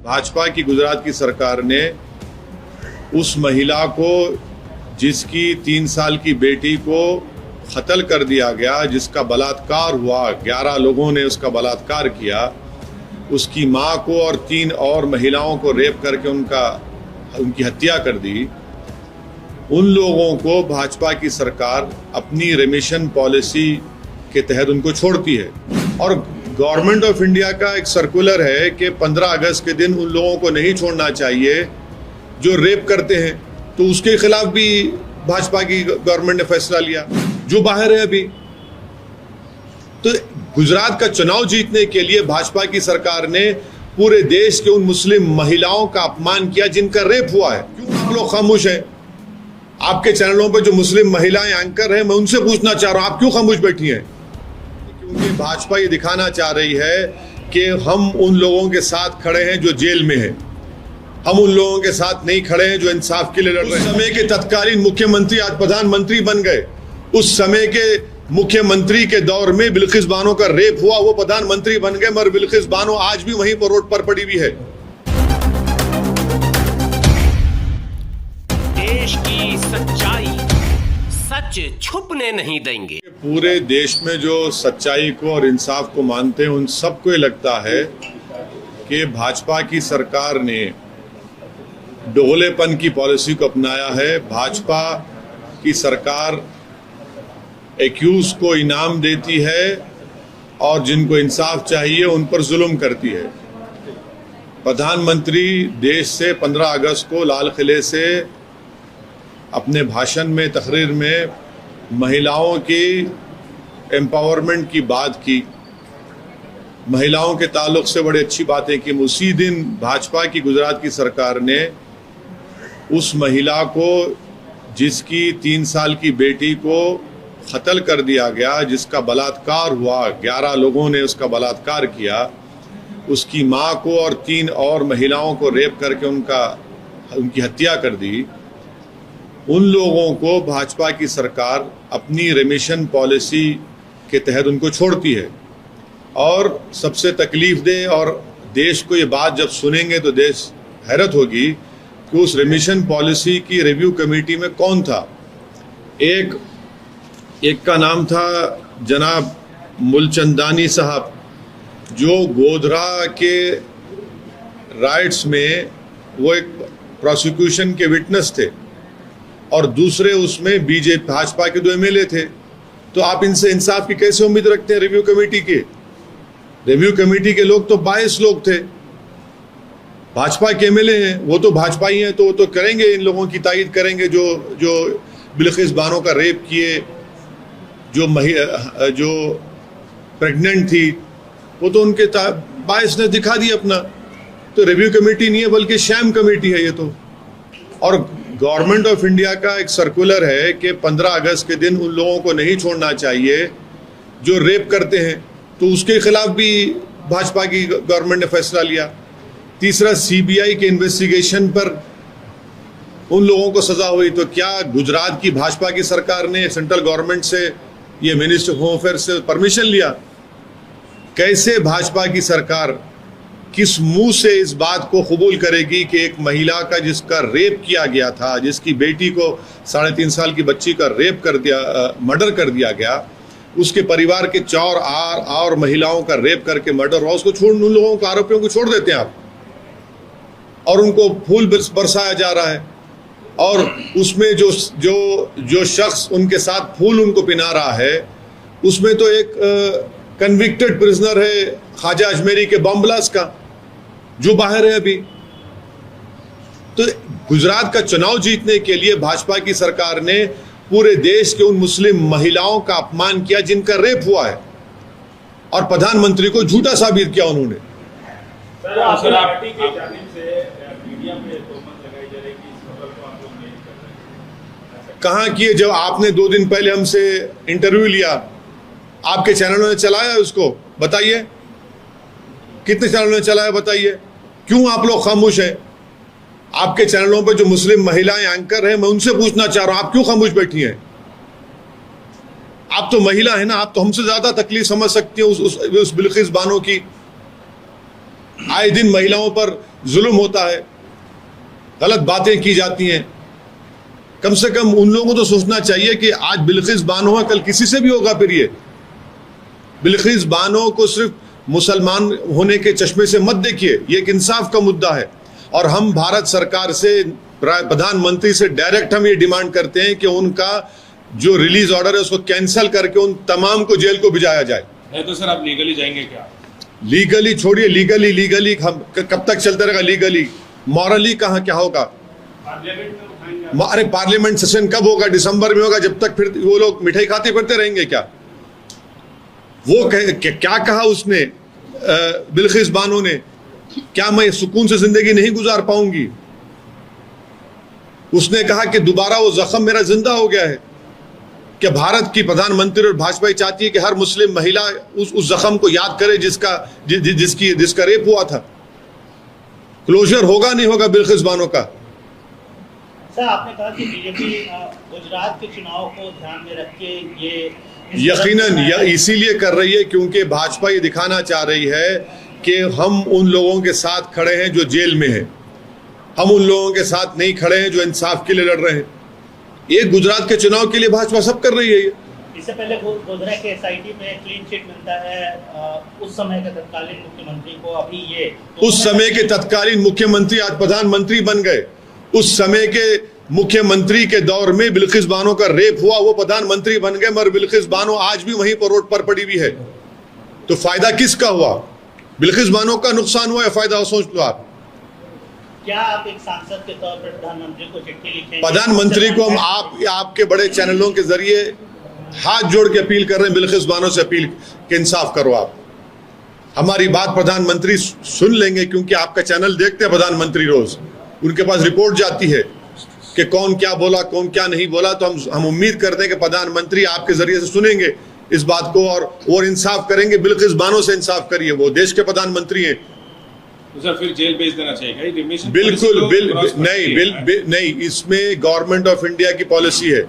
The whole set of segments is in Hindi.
भाजपा की गुजरात की सरकार ने उस महिला को जिसकी 3 साल की बेटी को कत्ल कर दिया गया, जिसका बलात्कार हुआ, 11 लोगों ने उसका बलात्कार किया, उसकी मां को और 3 और महिलाओं को रेप करके उनकी हत्या कर दी। उन लोगों को भाजपा की सरकार अपनी रेमिशन पॉलिसी के तहत उनको छोड़ती है। और गवर्नमेंट ऑफ इंडिया का एक सर्कुलर है कि 15 अगस्त के दिन उन लोगों को नहीं छोड़ना चाहिए जो रेप करते हैं, तो उसके खिलाफ भी भाजपा की गवर्नमेंट ने फैसला लिया, जो बाहर है अभी। तो गुजरात का चुनाव जीतने के लिए भाजपा की सरकार ने पूरे देश के उन मुस्लिम महिलाओं का अपमान किया जिनका रेप हुआ है। क्यों आप लोग खामोश हैं? आपके चैनलों पर जो मुस्लिम महिलाएं एंकर हैं, मैं उनसे पूछना चाह रहा हूं, आप क्यों खामोश बैठी हैं? क्योंकि भाजपा ये दिखाना चाह रही है कि हम उन लोगों के साथ खड़े हैं जो जेल में हैं, हम उन लोगों के साथ नहीं खड़े हैं जो इंसाफ के लिए लड़ रहे हैं। उस समय के तत्कालीन मुख्यमंत्री आज प्रधानमंत्री बन गए। उस समय के मुख्यमंत्री के दौर में बिल्किस बानो का रेप हुआ, वो प्रधानमंत्री बन गए, मगर बिल्किस बानो आज भी वहीं पर रोड पर पड़ी हुई है। देश की सच्चाई सच छुपने नहीं देंगे। पूरे देश में जो सच्चाई को और इंसाफ को मानते हैं, उन सबको ये लगता है कि भाजपा की सरकार ने दोगलेपन की पॉलिसी को अपनाया है। भाजपा की सरकार एक्यूज को इनाम देती है और जिनको इंसाफ चाहिए उन पर जुल्म करती है। प्रधानमंत्री देश से 15 अगस्त को लाल किले से अपने भाषण में, तकरीर में महिलाओं की एम्पावरमेंट की बात की, महिलाओं के ताल्लुक से बड़ी अच्छी बातें की। उसी दिन भाजपा की गुजरात की सरकार ने उस महिला को जिसकी 3 साल की बेटी को कत्ल कर दिया गया, जिसका बलात्कार हुआ, 11 लोगों ने उसका बलात्कार किया, उसकी मां को और 3 और महिलाओं को रेप करके उनकी हत्या कर दी। उन लोगों को भाजपा की सरकार अपनी रेमिशन पॉलिसी के तहत उनको छोड़ती है। और सबसे तकलीफ दे, और देश को ये बात जब सुनेंगे तो देश हैरत होगी कि उस रेमिशन पॉलिसी की रिव्यू कमेटी में कौन था। एक का नाम था जनाब मुलचंदानी साहब, जो गोधरा के राइट्स में वो एक प्रोसिक्यूशन के विटनेस थे, और दूसरे उसमें बीजेपी भाजपा के 2 एमएलए थे। तो आप इनसे इंसाफ की कैसे उम्मीद रखते हैं? रिव्यू कमेटी के लोग तो 22 लोग थे, भाजपा के एमएलए हैं, वो तो भाजपा ही हैं, तो वो तो करेंगे, इन लोगों की तायद करेंगे जो बिल्किस बानो का रेप किए, जो प्रेग्नेंट थी, वो तो उनके 22 ने दिखा दिया अपना। तो रिव्यू कमेटी नहीं है बल्कि शैम कमेटी है ये तो। और गवर्नमेंट ऑफ इंडिया का एक सर्कुलर है कि 15 अगस्त के दिन उन लोगों को नहीं छोड़ना चाहिए जो रेप करते हैं, तो उसके खिलाफ भी भाजपा की गवर्नमेंट ने फैसला लिया। तीसरा, सीबीआई के इन्वेस्टिगेशन पर उन लोगों को सजा हुई। तो क्या गुजरात की भाजपा की सरकार ने सेंट्रल गवर्नमेंट से, ये मिनिस्टर ऑफ होम अफेयर्स से परमिशन लिया? कैसे भाजपा की सरकार किस मुंह से इस बात को कबूल करेगी कि एक महिला का जिसका रेप किया गया था, जिसकी बेटी को 3.5 साल की बच्ची का रेप कर दिया, मर्डर कर दिया गया, उसके परिवार के 4 और महिलाओं का रेप करके मर्डर हुआ, उसको छोड़, उन लोगों को, आरोपियों को छोड़ देते हैं आप, और उनको फूल बरसाया जा रहा है। और उसमें जो शख्स उनके साथ फूल उनको पिना रहा है, उसमें तो एक कन्विक्टेड प्रिजनर है ख्वाजा अजमेरी के बम ब्लास्ट का, जो बाहर है अभी। तो गुजरात का चुनाव जीतने के लिए भाजपा की सरकार ने पूरे देश के उन मुस्लिम महिलाओं का अपमान किया जिनका रेप हुआ है, और प्रधानमंत्री को झूठा साबित किया उन्होंने। कहाँ किए? जब आपने 2 दिन पहले हमसे इंटरव्यू लिया, आपके चैनलों ने चलाया उसको, बताइए कितने चैनलों ने चलाया, बताइए। क्यों आप लोग खामोश हैं? आपके चैनलों पर जो मुस्लिम महिलाएं एंकर हैं, मैं उनसे पूछना चाह रहा हूं, आप क्यों खामोश बैठी हैं? आप तो महिला है ना, आप तो हमसे ज्यादा तकलीफ समझ सकती हैं उस बिल्किस बानो की। आए दिन महिलाओं पर जुल्म होता है, गलत बातें की जाती हैं। कम से कम उन लोगों को तो सोचना चाहिए कि आज बिल्किस बानो है, कल किसी से भी होगा। फिर ये बिल्किस बानो को सिर्फ मुसलमान होने के चश्मे से मत देखिए, ये एक इंसाफ का मुद्दा है। और हम भारत सरकार से, प्रधानमंत्री से डायरेक्ट हम ये डिमांड करते हैं कि उनका जो रिलीज ऑर्डर है उसको कैंसिल करके उन तमाम को जेल को भिजाया जाए। नहीं तो सर आप लीगली जाएंगे क्या? लीगली छोड़िए, लीगली हम कब तक चलता रहेगा? लीगली, मॉरली कहाँ क्या होगा? अरे पार्लियामेंट सेशन कब होगा? दिसंबर में होगा। जब तक फिर वो लोग मिठाई खाते फिरते रहेंगे क्या? वो क्या कहा उसने, बिल्किस बानो ने, क्या मैं सुकून से जिंदगी नहीं गुजार पाऊंगी? उसने कहा कि दोबारा वो जख्म मेरा जिंदा हो गया है। क्या भारत की प्रधानमंत्री और भाजपा चाहती है कि हर मुस्लिम महिला उस जख्म को याद करे जिसका रेप हुआ था? क्लोजर होगा नहीं होगा बिल्किस बानो का? सर, आपने कहा कि बीजेपी गुजरात के चुनाव को ध्यान में रख के ये यकीनन इसीलिए कर रही है क्योंकि भाजपा ये दिखाना चाह रही है कि हम उन लोगों के साथ खड़े हैं जो जेल में हैं, हम उन लोगों के साथ नहीं खड़े हैं जो इंसाफ के लिए लड़ रहे हैं। ये गुजरात के चुनाव के लिए भाजपा सब कर रही है। इससे पहले गोधरा के एसआईटी में क्लीन चिट मिलता है उस समय के तत्कालीन मुख्यमंत्री को, अभी ये उस समय के तत्कालीन मुख्यमंत्री आज प्रधानमंत्री बन गए। उस समय के मुख्यमंत्री के दौर में बिल्किस बानो का रेप हुआ, वो प्रधानमंत्री बन गए, मगर बिल्किस बानो आज भी वहीं पर रोड पर पड़ी हुई है। तो फायदा किसका हुआ? बिल्किस बानो का नुकसान हुआ या फायदा हो? सोच लो आप। क्या आप एक सांसद के तौर पर प्रधानमंत्री को चिट्ठी लिखेंगे? प्रधानमंत्री को हम आपके बड़े चैनलों के जरिए हाथ जोड़ के अपील कर रहे हैं, बिल्किस बानो से अपील कि इंसाफ करो। आप हमारी बात प्रधानमंत्री सुन लेंगे क्योंकि आपका चैनल देखते हैं प्रधानमंत्री रोज, उनके पास रिपोर्ट जाती है कि कौन क्या बोला, कौन क्या नहीं बोला। तो हम उम्मीद करते हैं कि प्रधानमंत्री आपके जरिए से सुनेंगे इस बात को और इंसाफ करेंगे। बिल्किस बानो से इंसाफ करिए, वो देश के प्रधानमंत्री हैं। तो सर फिर जेल भेज देना चाहिए? बिल्कुल नहीं, इसमें गवर्नमेंट ऑफ इंडिया की पॉलिसी है।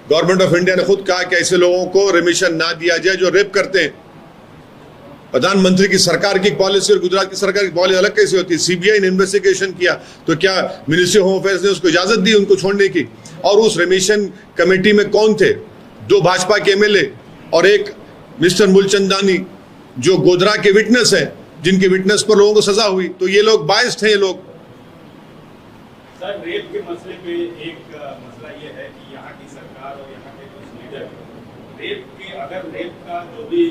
गवर्नमेंट ऑफ इंडिया ने खुद कहा कि ऐसे लोगों को रिमिशन ना दिया जाए जो रेप करते हैं। प्रधानमंत्री की सरकार की पॉलिसी और गुजरात की सरकार की पॉलिसी अलग कैसे होती है? सीबीआई ने इन्वेस्टिगेशन किया तो क्या मिनिस्ट्री ऑफ होम अफेयर्स ने उसको इजाजत दी उनको छोड़ने की? और उस रिमिशन कमेटी में कौन थे? 2 भाजपा के एमएलए और एक मिस्टर मूलचंदानी जो गोधरा के विटनेस हैं, जिनके विटनेस पर लोगों को सजा हुई। तो ये लोग बायस्ड हैं। ये लोग सर, रेप के मसले पे एक मसला ये है कि यहाँ की सरकार और यहाँ के कुछ लीडर रेप का जो भी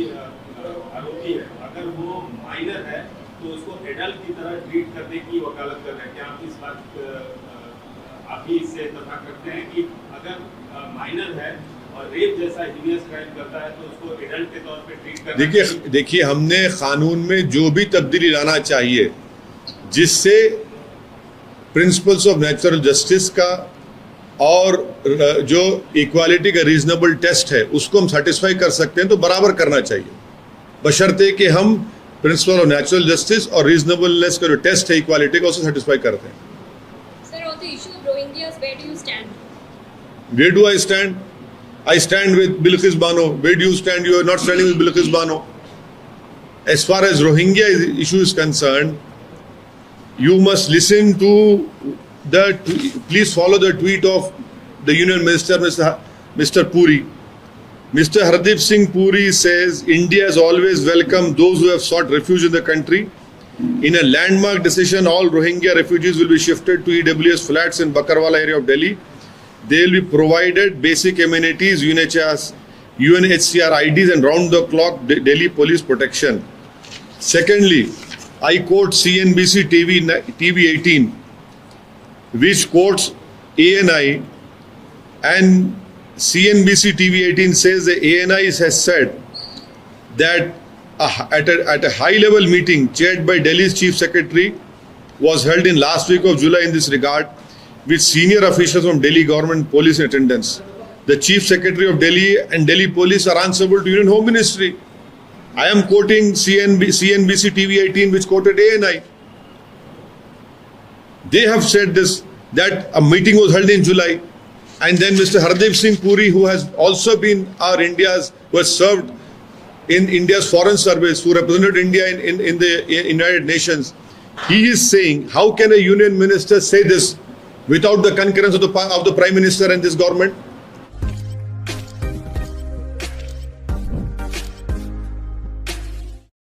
आरोपी है, अगर वो माइनर है तो उसको एडल्ट की तरह ट्रीट करने की वकालत कर रहे हैं। क्या आप इस बात आप भी इससे इत्तेफाक करते हैं कि अगर माइनर है और रेप जैसा हीनियस क्राइम करता है तो उसको एडल्ट के तौर पे ट्रीट करना? देखिए हमने कानून में जो भी तब्दीली लाना चाहिए जिससे प्रिंसिपल्स ऑफ नेचुरल जस्टिस का और जो इक्वालिटी का रीजनेबल टेस्ट है उसको हम सेटिस्फाई कर सकते हैं तो बराबर करना चाहिए, बशर्ते कि हम प्रिंसिपल ऑफ नेचुरल जस्टिस और रीजनेबलनेस का जो टेस्ट है इक्वालिटी का उसे सेटिस्फाई करते हैं। Sir, on the issue of Rohingyas, where do you stand? Where do I stand? I stand with Bilkis Bano. Where do you stand? You are not standing with Bilkis Bano. As far as Rohingya issue is concerned, you must listen to please follow the tweet of the Union Minister, Mr. Puri. Mr. Hardeep Singh Puri says India has always welcomed those who have sought refuge in the country. In a landmark decision, all Rohingya refugees will be shifted to EWS flats in Bakarwala area of Delhi. They will be provided basic amenities, UNHCR IDs and round-the-clock Delhi police protection. Secondly, I quote CNBC TV 18, which quotes ANI, and CNBC TV 18 says the ANI has said that at a high-level meeting chaired by Delhi's Chief Secretary was held in last week of July in this regard, with senior officials from Delhi government police in attendance. The Chief Secretary of Delhi and Delhi Police are answerable to Union Home Ministry. I am quoting CNBC TV 18, which quoted ANI. They have said this, that a meeting was held in July, and then Mr. Hardeep Singh Puri, who has also been who has served in India's foreign service, who represented India in the United Nations, he is saying, how can a union minister say this without the concurrence of the Prime Minister and this government?